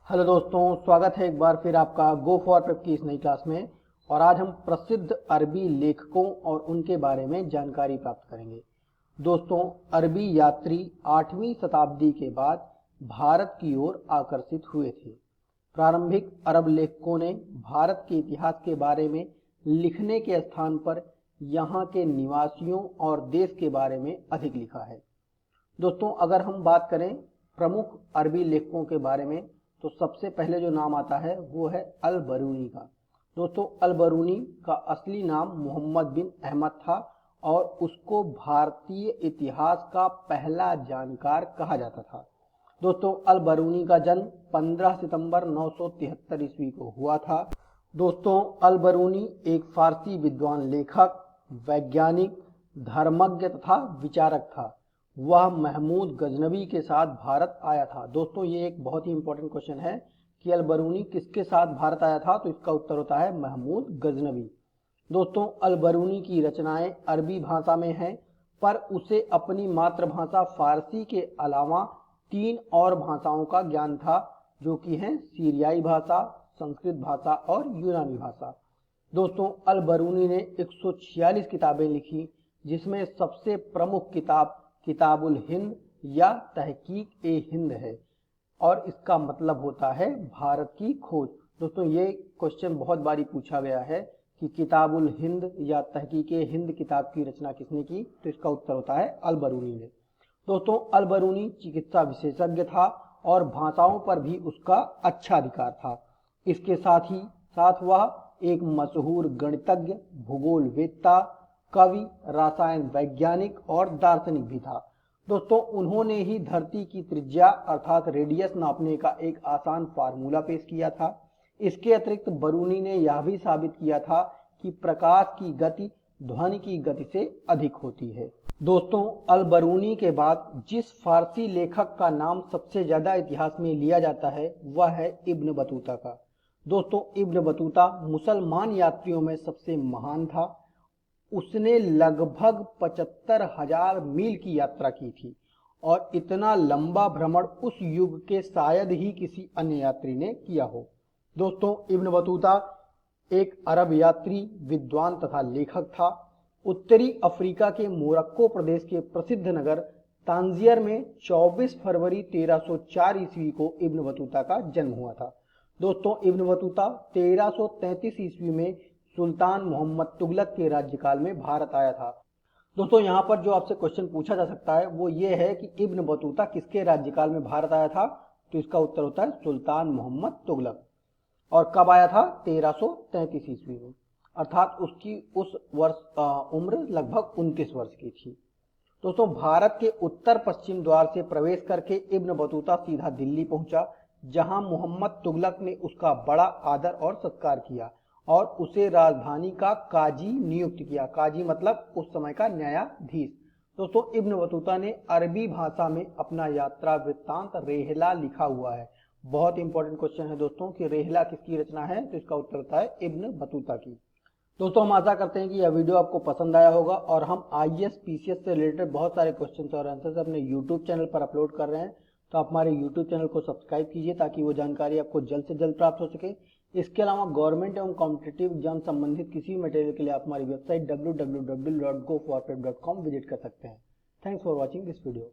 Hello दोस्तों, स्वागत है एक बार फिर आपका गो फॉर प्रेप की इस नई क्लास में। और आज हम प्रसिद्ध अरबी लेखकों और उनके बारे में जानकारी प्राप्त करेंगे। दोस्तों, अरबी यात्री 8वीं शताब्दी के बाद भारत की ओर आकर्षित हुए थे। प्रारंभिक अरब लेखकों ने भारत के इतिहास के बारे में लिखने के स्थान पर यहाँ के निवासियों और देश के बारे में अधिक लिखा है। दोस्तों, अगर हम बात करें प्रमुख अरबी लेखकों के बारे में तो सबसे पहले जो नाम आता है वो है अल बरूनी का। दोस्तों, अल बरूनी का असली नाम मोहम्मद बिन अहमद था और उसको भारतीय इतिहास का पहला जानकार कहा जाता था। दोस्तों, अल बरूनी का जन्म 15 सितंबर 973 ईस्वी को हुआ था। दोस्तों, अल बरूनी एक फारसी विद्वान लेखक, वैज्ञानिक, धर्मज्ञ तथा विचारक था। वह महमूद गजनवी के साथ भारत आया था। दोस्तों, ये एक बहुत ही इंपॉर्टेंट क्वेश्चन है कि अल बरूनी किसके साथ भारत आया था, तो इसका उत्तर होता है महमूद गजनवी। दोस्तों, अल बरूनी की रचनाएं अरबी भाषा में हैं, पर उसे अपनी मातृभाषा फारसी के अलावा 3 और भाषाओं का ज्ञान था, जो कि हैं सीरियाई भाषा, संस्कृत भाषा और यूनानी भाषा। दोस्तों, अल बरूनी ने 146 किताबें लिखी, जिसमें सबसे प्रमुख किताब किताबुल हिंद या तहकीक ए हिंद है और इसका मतलब होता है भारत की खोज। दोस्तों, ये क्वेश्चन बहुत बारी पूछा गया है कि किताबुल हिंद या तहकीक ए हिंद किताब की रचना किसने की, तो इसका उत्तर होता है अल बरूनी ने। दोस्तों, अल बरूनी चिकित्सा विशेषज्ञ था और भाषाओं पर भी उसका अच्छा अधिकार था। इसके साथ ही साथ वह एक मशहूर गणितज्ञ, भूगोलवेत्ता, कवि, रसायन वैज्ञानिक और दार्शनिक भी था। दोस्तों, उन्होंने ही धरती की त्रिज्या अर्थात रेडियस नापने का एक आसान फार्मूला पेश किया था। इसके अतिरिक्त बरूनी ने यह भी साबित किया था कि प्रकाश की गति ध्वनि की गति से अधिक होती है। दोस्तों, अल बरूनी के बाद जिस फारसी लेखक का नाम सबसे ज्यादा इतिहास में लिया जाता है वह है इब्न बतूता का। दोस्तों, इब्न बतूता मुसलमान यात्रियों में सबसे महान था। उसने लगभग 75,000 मील की यात्रा की थी और इतना लंबा भ्रमण उस युग के शायद ही किसी अन्य यात्री ने किया हो। दोस्तों, इब्न बतूता एक अरब यात्री, विद्वान तथा लेखक था। उत्तरी अफ्रीका के मोरक्को प्रदेश के प्रसिद्ध नगर तांजियर में 24 फरवरी 1304 ईस्वी को इब्न बतूता का जन्म हुआ था। दोस्तों, इब्न बतूता 1333 ईस्वी में सुल्तान मोहम्मद तुगलक के राज्यकाल में भारत आया था। दोस्तों, यहाँ पर जो आपसे क्वेश्चन पूछा जा सकता है वो ये है कि इब्न बतूता किसके राज्यकाल में भारत आया था, तो इसका उत्तर होता है सुल्तान मोहम्मद तुगलक। और कब आया था? 1333 ईस्वी में, अर्थात उसकी उस वर्ष उम्र लगभग 29 वर्ष की थी। दोस्तों, भारत के उत्तर पश्चिम द्वार से प्रवेश करके इब्न बतूता सीधा दिल्ली पहुंचा, जहां मोहम्मद तुगलक ने उसका बड़ा आदर और सत्कार किया और उसे राजधानी का काजी नियुक्त किया। काजी मतलब उस समय का न्यायाधीश। दोस्तों, इब्न बतूता ने अरबी भाषा में अपना यात्रा वृत्तांत रेहला लिखा हुआ है। बहुत इंपॉर्टेंट क्वेश्चन है दोस्तों कि रेहला किसकी रचना है, तो इसका उत्तर होता है इब्न बतूता की। दोस्तों, हम आशा करते हैं कि यह वीडियो आपको पसंद आया होगा और हम आईएएस पीसीएस से रिलेटेड बहुत सारे क्वेश्चन और आंसर्स अपने यूट्यूब चैनल पर अपलोड कर रहे हैं, तो आप हमारे यूट्यूब चैनल को सब्सक्राइब कीजिए ताकि वो जानकारी आपको जल्द से जल्द प्राप्त हो सके। इसके अलावा गवर्नमेंट एवं कॉम्पिटिटिव एग्जाम संबंधित किसी मटेरियल के लिए आप हमारी वेबसाइट www.goforprep.com विजिट कर सकते हैं। Thanks for watching this video.